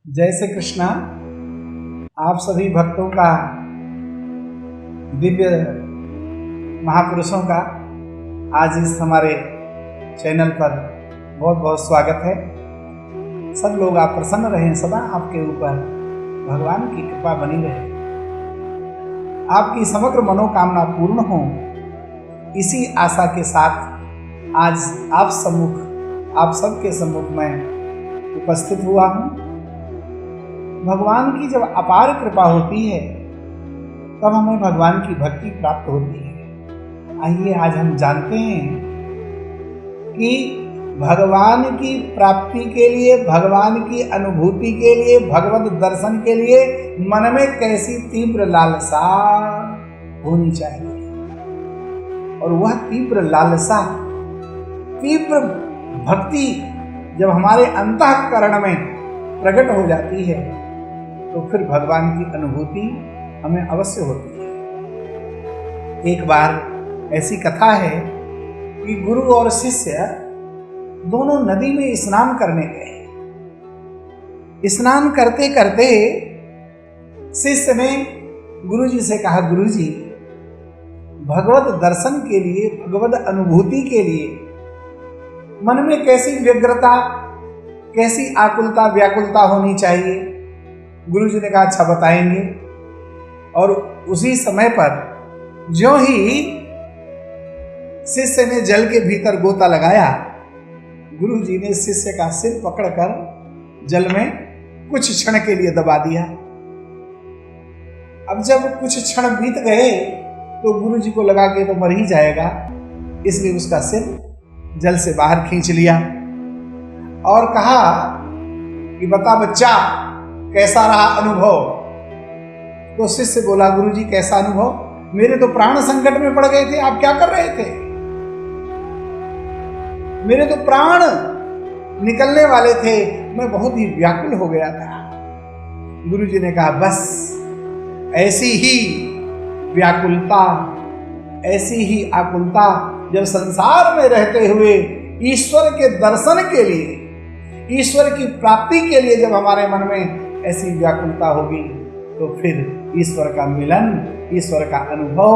जय श्री कृष्णा। आप सभी भक्तों का, दिव्य महापुरुषों का आज इस हमारे चैनल पर बहुत बहुत स्वागत है। सब लोग आप प्रसन्न रहें, सदा आपके ऊपर भगवान की कृपा बनी रहे, आपकी समग्र मनोकामना पूर्ण हो, इसी आशा के साथ आज आप सबके सम्मुख में उपस्थित हुआ हूँ। भगवान की जब अपार कृपा होती है तब हमें भगवान की भक्ति प्राप्त होती है। आइए आज हम जानते हैं कि भगवान की प्राप्ति के लिए, भगवान की अनुभूति के लिए, भगवत दर्शन के लिए मन में कैसी तीव्र लालसा होनी चाहिए। और वह तीव्र लालसा, तीव्र भक्ति जब हमारे अंतःकरण में प्रकट हो जाती है तो फिर भगवान की अनुभूति हमें अवश्य होती है। एक बार ऐसी कथा है कि गुरु और शिष्य दोनों नदी में स्नान करने गए। स्नान करते करते शिष्य ने गुरुजी से कहा, गुरुजी, भगवत दर्शन के लिए, भगवत अनुभूति के लिए मन में कैसी व्यग्रता, कैसी आकुलता, व्याकुलता होनी चाहिए? गुरुजी ने कहा, अच्छा बताएंगे। और उसी समय पर ज्यों ही शिष्य ने जल के भीतर गोता लगाया, गुरुजी ने शिष्य का सिर पकड़कर जल में कुछ क्षण के लिए दबा दिया। अब जब कुछ क्षण बीत गए तो गुरुजी को लगा कि तो मर ही जाएगा, इसलिए उसका सिर जल से बाहर खींच लिया और कहा कि बता बच्चा, कैसा रहा अनुभव? तो शिष्य बोला, गुरुजी कैसा अनुभव? मेरे तो प्राण संकट में पड़ गए थे, आप क्या कर रहे थे? मेरे तो प्राण निकलने वाले थे, मैं बहुत ही व्याकुल हो गया था। गुरुजी ने कहा, बस ऐसी ही व्याकुलता, ऐसी ही आकुलता जब संसार में रहते हुए ईश्वर के दर्शन के लिए, ईश्वर की प्राप्ति के लिए जब हमारे मन में ऐसी व्याकुलता होगी तो फिर ईश्वर का मिलन, ईश्वर का अनुभव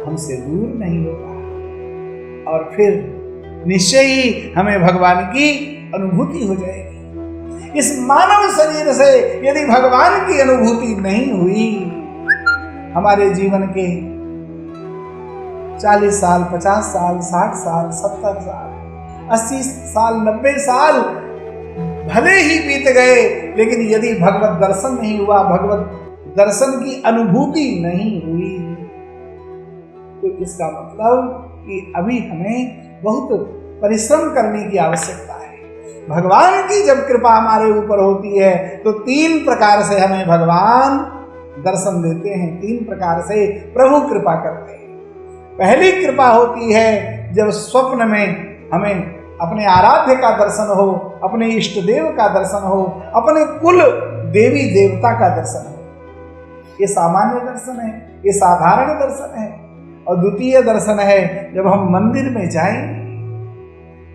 हमसे दूर नहीं होगा और फिर निश्चय ही हमें भगवान की अनुभूति हो जाएगी। इस मानव शरीर से यदि भगवान की अनुभूति नहीं हुई, हमारे जीवन के 40 साल, 50 साल, 60 साल, 70 साल, 80 साल, 90 साल भले ही बीत गए, लेकिन यदि भगवत दर्शन नहीं हुआ, भगवत दर्शन की अनुभूति नहीं हुई, तो इसका मतलब कि अभी हमें बहुत परिश्रम करने की आवश्यकता है। भगवान की जब कृपा हमारे ऊपर होती है तो 3 प्रकार से हमें भगवान दर्शन देते हैं, 3 प्रकार से प्रभु कृपा करते हैं। पहली कृपा होती है जब स्वप्न में हमें अपने आराध्य का दर्शन हो, अपने इष्ट देव का दर्शन हो, अपने कुल देवी देवता का दर्शन हो। ये सामान्य दर्शन है, ये साधारण दर्शन है। और द्वितीय दर्शन है जब हम मंदिर में जाएं,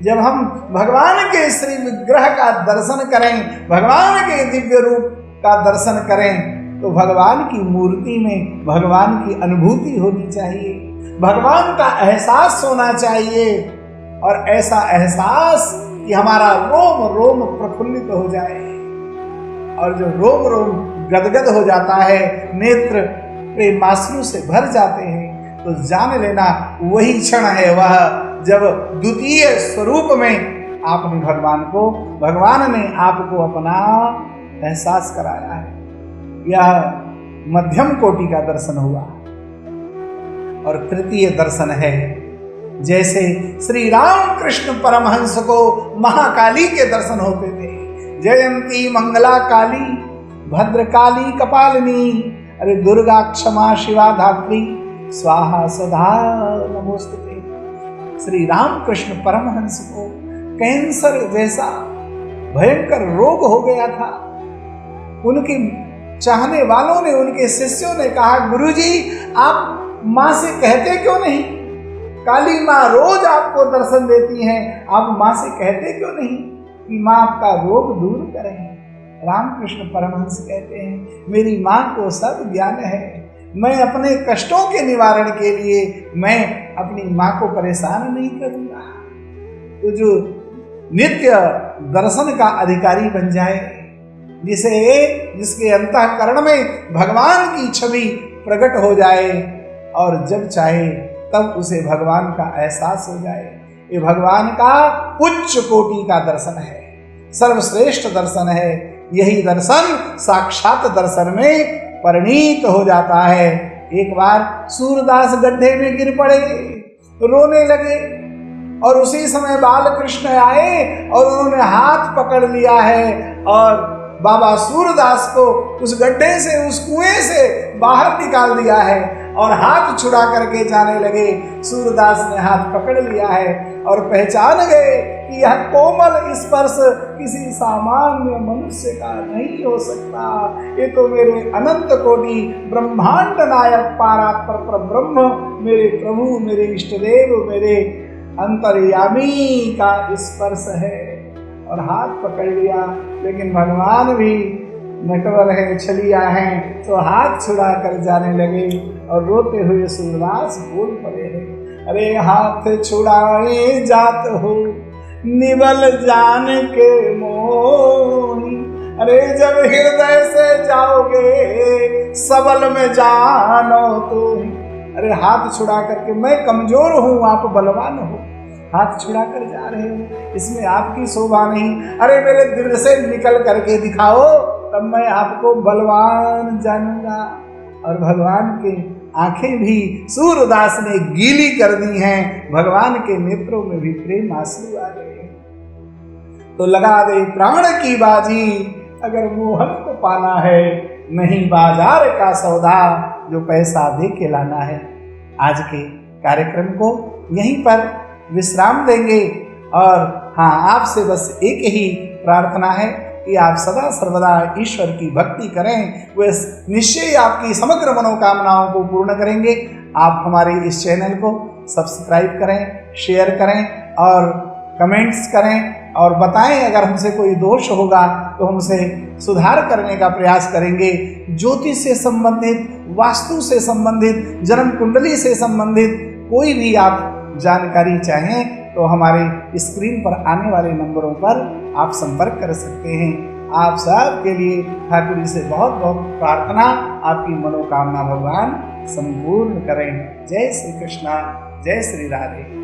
जब हम भगवान के श्री विग्रह का दर्शन करें, भगवान के दिव्य रूप का दर्शन करें, तो भगवान की मूर्ति में भगवान की अनुभूति होनी चाहिए, भगवान का एहसास होना चाहिए। और ऐसा एहसास कि हमारा रोम रोम प्रफुल्लित हो जाए, और जो रोम रोम गदगद हो जाता है, नेत्र प्रेमाश्रु से भर जाते हैं, तो जान लेना वही क्षण है वह जब द्वितीय स्वरूप में आपने भगवान ने आपको अपना एहसास कराया है। यह मध्यम कोटि का दर्शन हुआ। और तृतीय दर्शन है जैसे श्री राम कृष्ण परमहंस को महाकाली के दर्शन होते थे। जयंती मंगला काली, भद्रकाली कपालिनी, अरे दुर्गा क्षमा शिवा धात्री, स्वाहा सदा नमोस्तुते। श्री राम कृष्ण परमहंस को कैंसर जैसा भयंकर रोग हो गया था। उनके चाहने वालों ने, उनके शिष्यों ने कहा, गुरुजी आप मां से कहते क्यों नहीं? काली माँ रोज आपको दर्शन देती हैं, आप माँ से कहते क्यों नहीं कि माँ आपका रोग दूर करें? रामकृष्ण परमहंस कहते हैं, मेरी माँ को सब ज्ञान है, मैं अपने कष्टों के निवारण के लिए मैं अपनी माँ को परेशान नहीं करूँगा। तो जो नित्य दर्शन का अधिकारी बन जाए, जिसके अंतःकरण में भगवान की छवि प्रकट हो जाए और जब चाहे तब उसे भगवान का एहसास हो जाए, ये भगवान का उच्च कोटि का दर्शन है, सर्वश्रेष्ठ दर्शन है। यही दर्शन साक्षात दर्शन में परिणीत हो जाता है। एक बार सूरदास गड्ढे में गिर पड़े, रोने लगे और उसी समय बालकृष्ण आए और उन्होंने हाथ पकड़ लिया है और बाबा सूरदास को उस गड्ढे से, उस कुएं से बाहर निकाल दिया है और हाथ छुड़ा करके जाने लगे। सूरदास ने हाथ पकड़ लिया है और पहचान गए कि यह कोमल स्पर्श किसी सामान्य मनुष्य का नहीं हो सकता, ये तो मेरे अनंत कोटि ब्रह्मांड नायक पारात्पर ब्रह्म, मेरे प्रभु, मेरे इष्टदेव, मेरे अंतर्यामी का स्पर्श है। और हाथ पकड़ लिया, लेकिन भगवान भी नटवर है, छलिया है, तो हाथ छुड़ा कर जाने लगे और रोते हुए सूरदास बोल पड़े हैं, अरे हाथ छुड़ाए जात हो निबल जान के मोही, अरे जब हृदय से जाओगे सबल में जानो तुम। अरे हाथ छुड़ा करके, मैं कमजोर हूँ, आप बलवान हो, हाथ छुड़ा कर जा रहे हो, इसमें आपकी शोभा नहीं, अरे मेरे दिल से निकल करके दिखाओ, तब मैं आपको बलवान जानूंगा। और भगवान की आंखें भी सूरदास ने गीली कर दी हैं, भगवान के नेत्रों में भी प्रेम आंसू आ गए। तो लगा दे प्राण की बाजी, अगर मोहन को पाना है, नहीं बाजार का सौदा जो पैसा दे के लाना है। आज के कार्यक्रम को यहीं पर विश्राम देंगे और हाँ, आपसे बस एक ही प्रार्थना है कि आप सदा सर्वदा ईश्वर की भक्ति करें, वे निश्चय आपकी समग्र मनोकामनाओं को पूर्ण करेंगे। आप हमारे इस चैनल को सब्सक्राइब करें, शेयर करें और कमेंट्स करें और बताएं अगर हमसे कोई दोष होगा तो हमसे सुधार करने का प्रयास करेंगे। ज्योतिष से संबंधित, वास्तु से संबंधित, जन्म कुंडली से संबंधित कोई भी आप जानकारी चाहें तो हमारे स्क्रीन पर आने वाले नंबरों पर आप संपर्क कर सकते हैं। आप सब के लिए ठाकुर जी से बहुत बहुत प्रार्थना, आपकी मनोकामना भगवान संपूर्ण करें। जय श्री कृष्णा, जय श्री राधे।